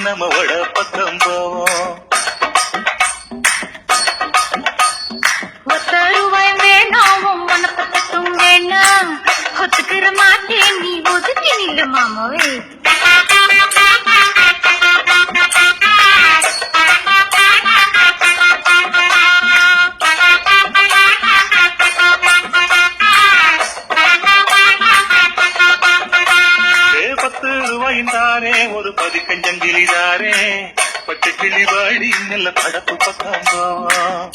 நம்ம வட பக்கம் போவோம். 10 ரூபாய் வேணும் மனப்பத்தும் வேணும் ஒத்துக்கிற மாட்டேன் நீ ஒதுக்கி நில்லு மாமாவே. தாரே ஒரு பதிக்கஞ்சங்கிலிதாரே பச்சை கிளி வாடி நல்ல படப்பு பக்கம் போவோம்.